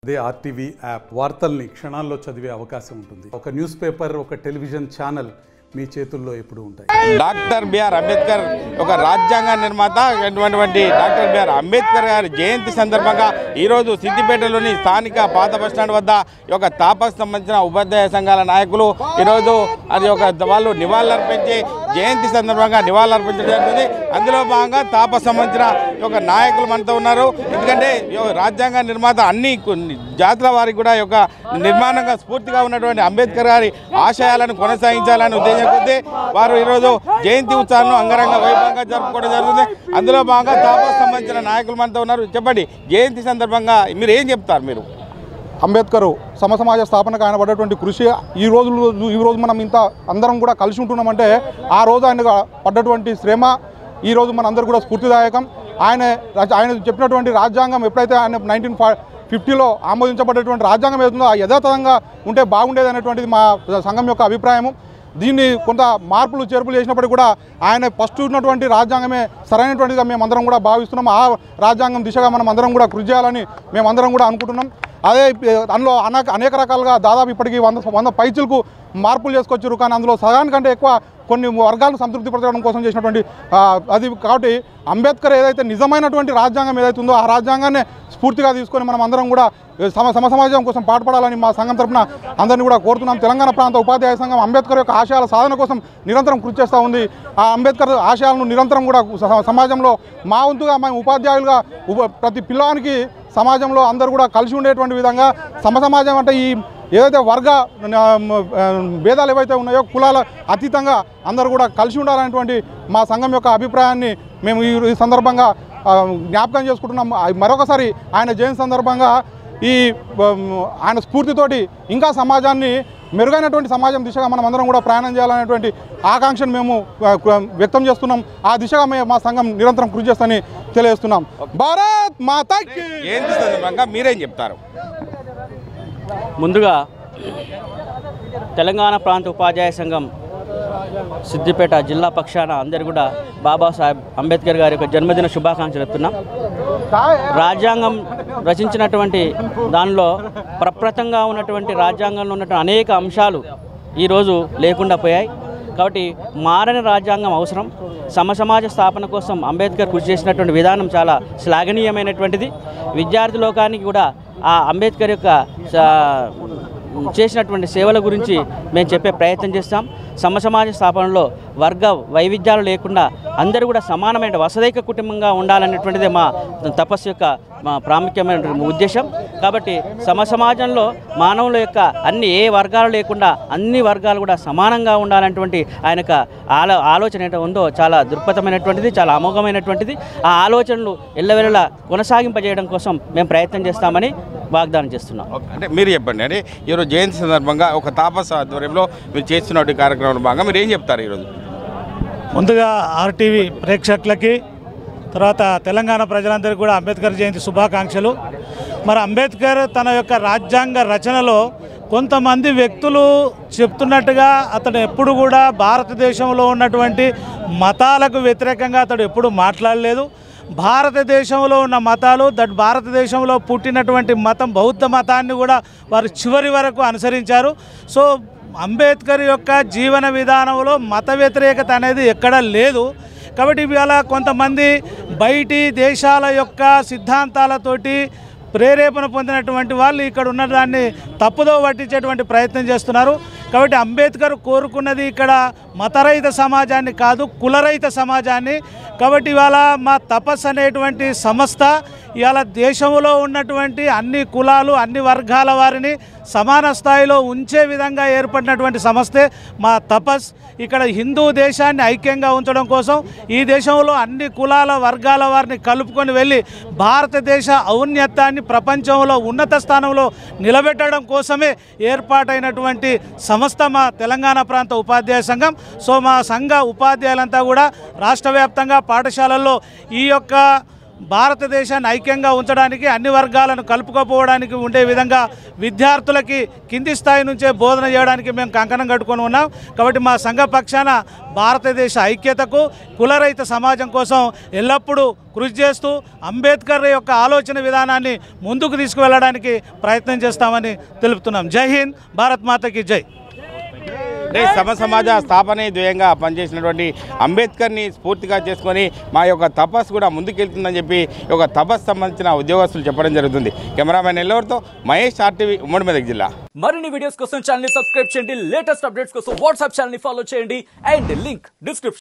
అదే RTV app వార్తల్ని క్షణాల్లో చదివే అవకాశం ఉంటుంది. ఒక న్యూస్ పేపర్, ఒక టెలివిజన్ ఛానల్ మీ చేతుల్లో ఎప్పుడు ఉంటాయి. డాక్టర్ బిఆర్ అంబేద్కర్ ఒక రాజ్యాంగ నిర్మాత అయినటువంటి డాక్టర్ బిఆర్ అంబేద్కర్ గారి జయంతి సందర్భంగా ఈరోజు సిద్దిపేటలోని స్థానిక పాత బస్టాండ్ వద్ద ఈ యొక్క తాపస్ సంబంధించిన ఉపాధ్యాయ సంఘాల నాయకులు ఈరోజు అది ఒక వాళ్ళు నివాళులర్పించి జయంతి సందర్భంగా నివాళులర్పించడం జరుగుతుంది. అందులో భాగంగా తాపస్ సంబంధించిన ఒక నాయకులు మనతో ఉన్నారు. ఎందుకంటే రాజ్యాంగ నిర్మాత అన్ని జాతుల వారికి కూడా యొక్క నిర్మాణంగా స్ఫూర్తిగా ఉన్నటువంటి అంబేద్కర్ గారి ఆశయాలను కొనసాగించాలని ఉద్దేశం కొద్దీ వారు ఈరోజు జయంతి ఉత్సవాలను అంగరంగ వైభవంగా జరుపుకోవడం జరుగుతుంది. అందులో భాగంగా తాపస్ సంబంధించిన నాయకులు మనతో ఉన్నారు. చెప్పండి, జయంతి సందర్భంగా మీరు ఏం చెప్తారు? మీరు అంబేద్కర్ సమసమాజ స్థాపనకు ఆయన పడ్డటువంటి కృషి ఈ రోజు మనం ఇంత అందరం కూడా కలిసి ఉంటున్నామంటే ఆ రోజు ఆయన పడ్డటువంటి శ్రమ ఈరోజు మన అందరూ కూడా స్ఫూర్తిదాయకం. ఆయన చెప్పినటువంటి రాజ్యాంగం ఎప్పుడైతే ఆయన 1950లో ఆమోదించబడ్డటువంటి రాజ్యాంగం ఏదైతుందో ఆ యథాతథంగా ఉంటే బాగుండేది అనేటువంటిది మా సంఘం యొక్క అభిప్రాయము. దీన్ని కొంత మార్పులు చేర్పులు చేసినప్పటికీ కూడా ఆయన ఫస్ట్ ఉన్నటువంటి రాజ్యాంగమే సరైనటువంటిదిగా మేమందరం కూడా భావిస్తున్నాం. ఆ రాజ్యాంగం దిశగా మనం అందరం కూడా కృషి చేయాలని మేమందరం కూడా అనుకుంటున్నాం. అదే అందులో అనేక రకాలుగా దాదాపు ఇప్పటికీ 100 పైచులకు మార్పులు చేసుకొచ్చారు. కానీ అందులో సగానికంటే ఎక్కువ కొన్ని వర్గాలను సంతృప్తిపరచడం కోసం చేసినటువంటి అది కాబట్టి అంబేద్కర్ ఏదైతే నిజమైనటువంటి రాజ్యాంగం ఏదైతే ఉందో ఆ రాజ్యాంగాన్ని స్ఫూర్తిగా తీసుకొని మనం అందరం కూడా సమాజం కోసం పాటుపడాలని మా సంఘం తరఫున అందరినీ కూడా కోరుతున్నాం. తెలంగాణ ప్రాంత ఉపాధ్యాయ సంఘం అంబేద్కర్ యొక్క ఆశయాల సాధన కోసం నిరంతరం కృషి చేస్తూ ఉంది. ఆ అంబేద్కర్ ఆశయాలను నిరంతరం కూడా సమాజంలో మా వంతుగా మేము ఉపాధ్యాయులుగా ప్రతి పిల్లవానికి సమాజంలో అందరూ కూడా కలిసి ఉండేటువంటి విధంగా సమాజం అంటే ఈ ఏదైతే వర్గ భేదాలు ఏవైతే ఉన్నాయో కులాల అతీతంగా అందరూ కూడా కలిసి ఉండాలనేటువంటి మా సంఘం యొక్క అభిప్రాయాన్ని మేము ఈ సందర్భంగా జ్ఞాపకం చేసుకుంటున్నాం. మరొకసారి ఆయన జయంతి సందర్భంగా ఆయన స్ఫూర్తితోటి ఇంకా సమాజాన్ని మెరుగైనటువంటి సమాజం దిశగా మనం అందరం కూడా ప్రయాణం చేయాలనేటువంటి ఆకాంక్షను మేము వ్యక్తం చేస్తున్నాం. ఆ దిశగా మా సంఘం నిరంతరం కృషి చేస్తామని తెలియజేస్తున్నాం. భారత్ మాతాకి జయంతి సందర్భంగా మీరేం చెప్తారు? ముందుగా తెలంగాణ ప్రాంత ఉపాధ్యాయ సంఘం సిద్దిపేట జిల్లా పక్షాన అందరు కూడా బాబాసాహెబ్ అంబేద్కర్ గారి యొక్క జన్మదిన శుభాకాంక్షలు చెప్తున్నాం. రాజ్యాంగం రచించినటువంటి దానిలో ప్రప్రథంగా ఉన్నటువంటి రాజ్యాంగంలో ఉన్నటువంటి అనేక అంశాలు ఈరోజు లేకుండా పోయాయి. కాబట్టి మారని రాజ్యాంగం అవసరం. సమసమాజ స్థాపన కోసం అంబేద్కర్ కృషి చేసినటువంటి విధానం చాలా శ్లాఘనీయమైనటువంటిది. విద్యార్థి లోకానికి కూడా ఆ అంబేద్కర్ యొక్క చేసినటువంటి సేవల గురించి మేము చెప్పే ప్రయత్నం చేస్తాం. సమసమాజ స్థాపనలో వర్గ వైవిధ్యాలు లేకుండా అందరూ కూడా సమానమైన వసదైక కుటుంబంగా ఉండాలనేటువంటిదే మా తపస్సు యొక్క మా ప్రాముఖ్యమైన ఉద్దేశం. కాబట్టి సమసమాజంలో మానవుల యొక్క ఏ వర్గాలు లేకుండా అన్ని వర్గాలు కూడా సమానంగా ఉండాలనేటువంటి ఆయన ఆలోచన ఏంటో ఉందో చాలా దృక్పథమైనటువంటిది, చాలా అమోఘమైనటువంటిది. ఆ ఆలోచనలు ఎల్లవెల్లలా కొనసాగింపజేయడం కోసం మేము ప్రయత్నం చేస్తామని వాగ్దానం చేస్తున్నాం. అంటే మీరు చెప్పండి, అంటే ఈరోజు జయంతి సందర్భంగా ఒక తాపస్ ఆధ్వర్యంలో మీరు చేస్తున్న కార్యక్రమంలో భాగంగా మీరు ఏం చెప్తారు ఈరోజు? ముందుగా ఆర్టీవీ ప్రేక్షకులకి, తర్వాత తెలంగాణ ప్రజలందరికీ కూడా అంబేద్కర్ జయంతి శుభాకాంక్షలు. మరి అంబేద్కర్ తన యొక్క రాజ్యాంగ రచనలో కొంతమంది వ్యక్తులు చెప్తున్నట్టుగా అతడు ఎప్పుడు కూడా భారతదేశంలో ఉన్నటువంటి మతాలకు వ్యతిరేకంగా అతడు ఎప్పుడు మాట్లాడలేదు. భారతదేశంలో ఉన్న మతాలు భారతదేశంలో పుట్టినటువంటి మతం బౌద్ధ మతాన్ని కూడా వారు చివరి వరకు అనుసరించారు. సో అంబేద్కర్ యొక్క జీవన విధానంలో మత వ్యతిరేకత అనేది ఎక్కడా లేదు. కాబట్టి ఇవాళ కొంతమంది బయటి దేశాల యొక్క సిద్ధాంతాలతోటి ప్రేరేపణ పొందినటువంటి వాళ్ళు ఇక్కడ ఉన్నదాన్ని తప్పుదో పట్టించేటువంటి ప్రయత్నం చేస్తున్నారు. కాబట్టి అంబేద్కర్ కోరుకున్నది ఇక్కడ మతరహిత సమాజాన్ని కాదు, కులరహిత సమాజాన్ని. కాబట్టి ఇవాళ మా తపస్సు అనేటువంటి సంస్థ ఇవాళ దేశంలో ఉన్నటువంటి అన్ని కులాలు అన్ని వర్గాల వారిని సమాన స్థాయిలో ఉంచే విధంగా ఏర్పడినటువంటి సంస్థే మా తపస్. ఇక్కడ హిందూ దేశాన్ని ఐక్యంగా ఉంచడం కోసం ఈ దేశంలో అన్ని కులాల వర్గాల వారిని కలుపుకొని వెళ్ళి భారతదేశ ఔన్నత్యాన్ని ప్రపంచంలో ఉన్నత స్థానంలో నిలబెట్టడం కోసమే ఏర్పాటైనటువంటి సంస్థ మా తెలంగాణ ప్రాంత ఉపాధ్యాయ సంఘం. సో మా సంఘ ఉపాధ్యాయులంతా కూడా రాష్ట్ర వ్యాప్తంగా పాఠశాలల్లో ఈ యొక్క భారతదేశాన్ని ఐక్యంగా ఉంచడానికి అన్ని వర్గాలను కలుపుకోపోవడానికి ఉండే విధంగా విద్యార్థులకి కింది స్థాయి నుంచే బోధన చేయడానికి మేము కంకణం కట్టుకొని ఉన్నాం. కాబట్టి మా సంఘ పక్షాన భారతదేశ ఐక్యతకు కులరహిత సమాజం కోసం ఎల్లప్పుడూ కృషి చేస్తూ అంబేద్కర్ యొక్క ఆలోచన విధానాన్ని ముందుకు తీసుకువెళ్ళడానికి ప్రయత్నం చేస్తామని తెలుపుతున్నాం. జై హింద్, భారత్ మాతకి జై. సమాజ స్థాపనే ధ్యేయంగా పనిచేసినటువంటి అంబేద్కర్ని స్ఫూర్తిగా చేసుకొని మా యొక్క తపస్సు కూడా ముందుకెళ్తుందని చెప్పి ఒక తపస్సు సంబంధించిన ఉద్యోగస్తులు చెప్పడం జరుగుతుంది. కెమెరామెన్ ఎల్లవరితో మహేష్, RTV, ఉమ్మడి మెదక్ జిల్లా. మరిన్ని వీడియోస్ కోసం ఛానల్ ని సబ్స్క్రైబ్ చేయండి. లేటెస్ట్ అప్డేట్స్ కోసం వాట్సాప్ ఛానల్ ని ఫాలో చేయండి. And link description